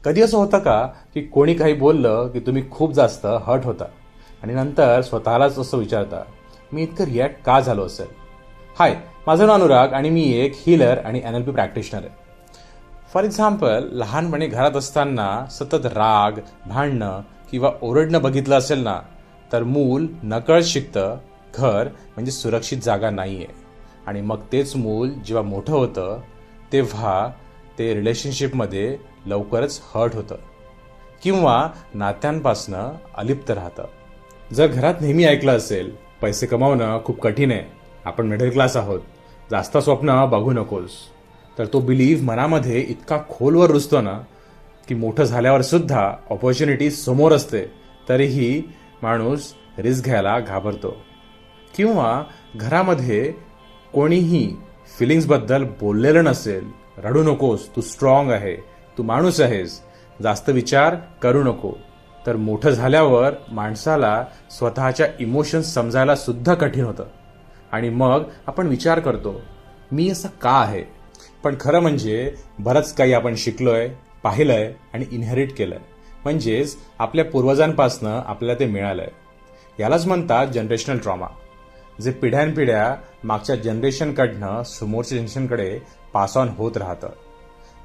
कधी असं होतं का की कोणी काही बोललं की तुम्ही खूप जास्त हर्ट होता आणि नंतर स्वतःलाच असं विचारता, मी इतकं रिॲक्ट का झालो असेल? हाय, माझं नाव अनुराग आणि मी एक हीलर आणि NLP प्रॅक्टिशनर आहे. फॉर एक्झाम्पल, लहानपणी घरात असताना सतत राग, भांडणं किंवा ओरडणं बघितलं असेल ना, तर मूल नकळत शिकतं घर म्हणजे सुरक्षित जागा नाहीये. आणि मग तेच मूल जेव्हा मोठं होतं तेव्हा ते रिलेशनशिपमध्ये लवकरच हर्ट होतं किंवा नात्यांपासनं अलिप्त राहतं. जर घरात नेहमी ऐकलं असेल, पैसे कमावणं खूप कठीण आहे, आपण मिडल क्लास आहोत, जास्त स्वप्न बघू नकोस, तर तो बिलीव्ह मनामध्ये इतका खोलवर रुजतो ना की मोठं झाल्यावर सुद्धा ऑपॉर्च्युनिटी समोर असते तरीही माणूस रिस्क घ्यायला घाबरतो. किंवा घरामध्ये कोणीही फिलिंग्सबद्दल बोललेलं नसेल, रडू नकोस, तू स्ट्रॉंग आहे, तू माणूस आहेस, जास्त विचार करू नको, तर मोठं झाल्यावर माणसाला स्वतःच्या इमोशन्स समजायला सुद्धा कठीण होतं. आणि मग आपण विचार करतो, मी असं का आहे? पण खरं म्हणजे बरंच काही आपण शिकलोय, पाहिलंय आणि इनहेरिट केलंय. म्हणजेच आपल्या पूर्वजांपासनं आपल्याला ते मिळालंय. यालाच म्हणतात जनरेशनल ट्रॉमा, जे पिढ्यानपिढ्या मागच्या जनरेशनकडनं समोरच्या जनरेशनकडे पास ऑन होत राहतं.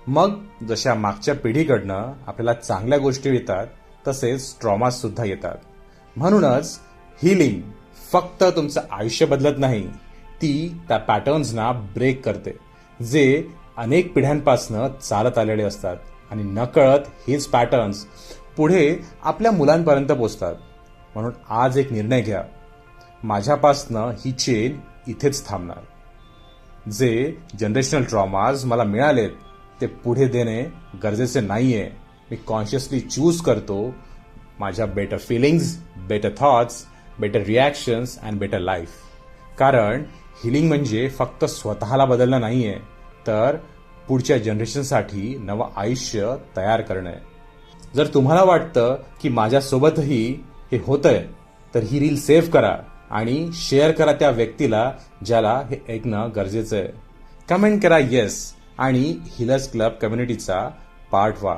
मग जशा मागच्या पिढीकडनं आपल्याला चांगल्या गोष्टी येतात तसेच ट्रॉमास सुद्धा येतात. म्हणूनच हीलिंग फक्त तुमचं आयुष्य बदलत नाही, ती त्या पॅटर्न्सना ब्रेक करते जे अनेक पिढ्यांपासनं चालत आलेले असतात. आणि नकळत हेच पॅटर्न्स पुढे आपल्या मुलांपर्यंत पोचतात. म्हणून आज एक निर्णय घ्या, माझ्यापासनं ही चेन इथेच थांबणार. जे जनरेशनल ट्रॉमाज मला मिळालेत ते पुढे देणे गरजेचे नाहीये. मी कॉन्शियसली चूज करतो माझ्या better feelings, better thoughts, better reactions and better life. कारण हिलिंग म्हणजे फक्त स्वतःला बदलणं नाहीये, तर पुढच्या जनरेशनसाठी नवं आयुष्य तयार करणं आहे. जर तुम्हाला वाटतं की माझ्यासोबतही हे होतंय, तर ही रील सेव्ह करा आणि शेअर करा त्या व्यक्तीला ज्याला हे ऐकणं गरजेचं आहे. कमेंट करा येस आणि हिलर्स क्लब कम्युनिटीचा पार्ट व्हा.